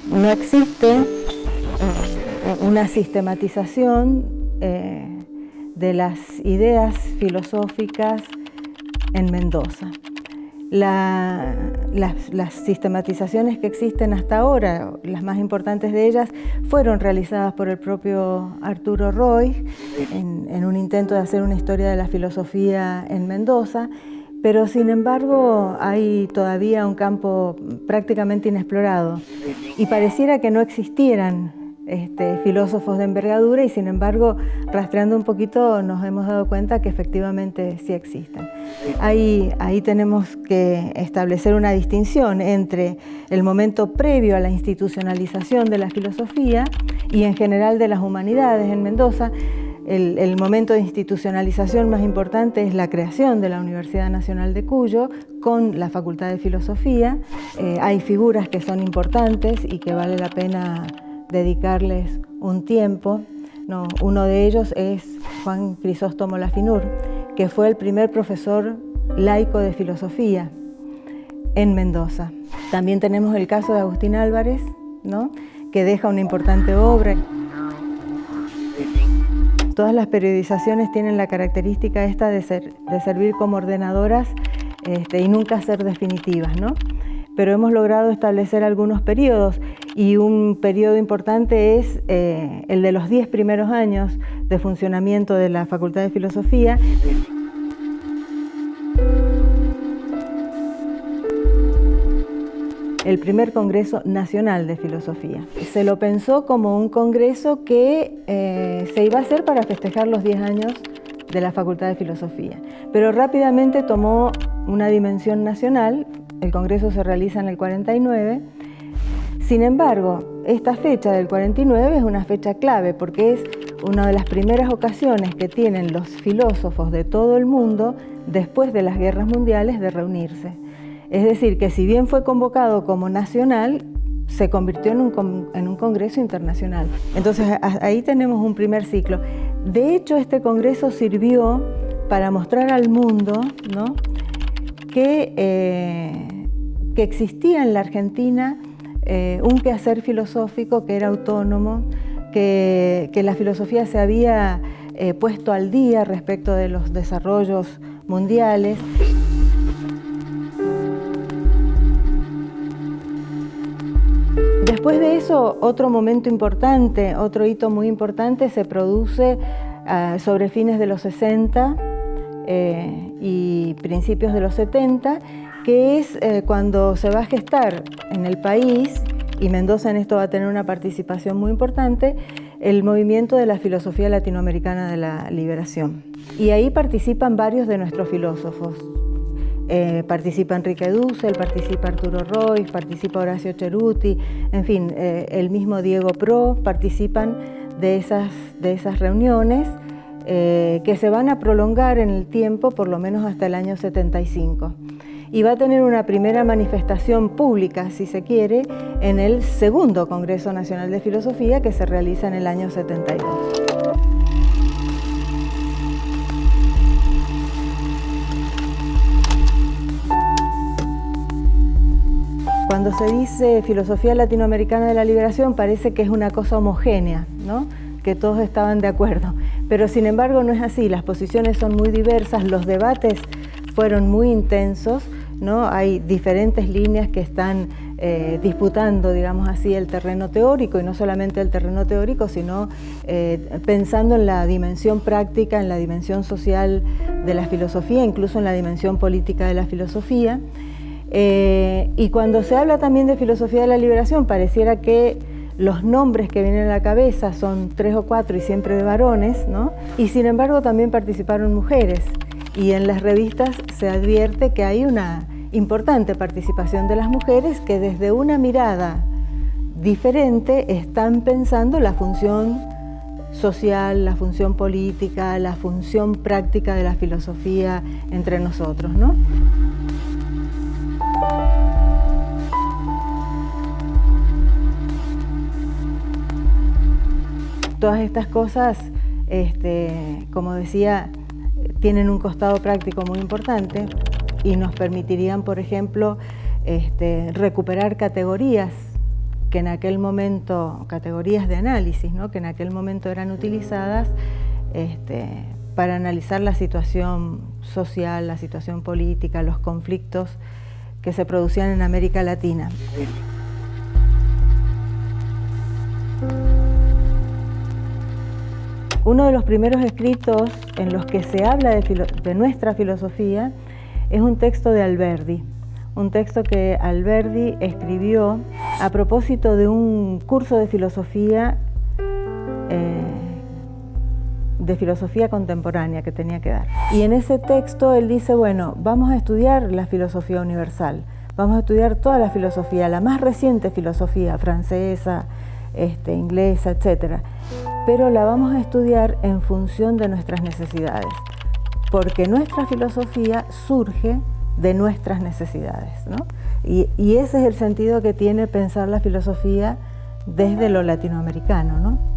No existe una sistematización de las ideas filosóficas en Mendoza. Las sistematizaciones que existen hasta ahora, las más importantes de ellas, fueron realizadas por el propio Arturo Roig en un intento de hacer una historia de la filosofía en Mendoza, pero sin embargo hay todavía un campo prácticamente inexplorado y pareciera que no existieran filósofos de envergadura, y sin embargo, rastreando un poquito, nos hemos dado cuenta que efectivamente sí existen. Ahí tenemos que establecer una distinción entre el momento previo a la institucionalización de la filosofía y en general de las humanidades en Mendoza. El momento de institucionalización más importante es la creación de la Universidad Nacional de Cuyo con la Facultad de Filosofía. Hay figuras que son importantes y que vale la pena dedicarles un tiempo, ¿no? Uno de ellos es Juan Crisóstomo Lafinur, que fue el primer profesor laico de filosofía en Mendoza. También tenemos el caso de Agustín Álvarez, ¿no? Que deja una importante obra. Todas las periodizaciones tienen la característica esta de servir como ordenadoras y nunca ser definitivas, ¿no? Pero hemos logrado establecer algunos periodos, y un periodo importante es el de los 10 primeros años de funcionamiento de la Facultad de Filosofía. El primer Congreso Nacional de Filosofía. Se lo pensó como un congreso que se iba a hacer para festejar los 10 años de la Facultad de Filosofía, pero rápidamente tomó una dimensión nacional. El congreso se realiza en el 49. Sin embargo, esta fecha del 49 es una fecha clave porque es una de las primeras ocasiones que tienen los filósofos de todo el mundo después de las guerras mundiales de reunirse. Es decir, que si bien fue convocado como nacional, se convirtió en un congreso internacional. Entonces ahí tenemos un primer ciclo. De hecho, este congreso sirvió para mostrar al mundo, ¿no?, que existía en la Argentina un quehacer filosófico que era autónomo, que la filosofía se había puesto al día respecto de los desarrollos mundiales. Después de eso, otro momento importante, otro hito muy importante se produce sobre fines de los 60 y principios de los 70, que es cuando se va a gestar en el país, y Mendoza en esto va a tener una participación muy importante, el movimiento de la filosofía latinoamericana de la liberación. Y ahí participan varios de nuestros filósofos. Participa Enrique Dussel, participa Arturo Roig, participa Horacio Ceruti, en fin, el mismo Diego Pro participan de esas reuniones que se van a prolongar en el tiempo, por lo menos hasta el año 75. Y va a tener una primera manifestación pública, si se quiere, en el segundo Congreso Nacional de Filosofía, que se realiza en el año 72. Cuando se dice filosofía latinoamericana de la liberación, parece que es una cosa homogénea, ¿no?, que todos estaban de acuerdo. Pero sin embargo no es así, las posiciones son muy diversas, los debates fueron muy intensos, ¿no? Hay diferentes líneas que están disputando, digamos así, el terreno teórico, y no solamente el terreno teórico, sino pensando en la dimensión práctica, en la dimensión social de la filosofía, incluso en la dimensión política de la filosofía. Y cuando se habla también de filosofía de la liberación, pareciera que los nombres que vienen a la cabeza son 3 o 4 y siempre de varones, ¿no? Y sin embargo también participaron mujeres. y en las revistas se advierte que hay una importante participación de las mujeres que desde una mirada diferente están pensando la función social, la función política, la función práctica de la filosofía entre nosotros, ¿no? Todas estas cosas, como decía, tienen un costado práctico muy importante y nos permitirían, por ejemplo, recuperar categorías que en aquel momento, categorías de análisis, ¿no?, que en aquel momento eran utilizadas para analizar la situación social, la situación política, los conflictos que se producían en América Latina. Uno de los primeros escritos en los que se habla de nuestra filosofía es un texto de Alberdi, un texto que Alberdi escribió a propósito de un curso de filosofía contemporánea que tenía que dar. Y en ese texto él dice, bueno, vamos a estudiar la filosofía universal, vamos a estudiar toda la filosofía, la más reciente filosofía francesa, inglesa, etcétera, pero la vamos a estudiar en función de nuestras necesidades, porque nuestra filosofía surge de nuestras necesidades, ¿no? Y ese es el sentido que tiene pensar la filosofía desde lo latinoamericano, ¿no?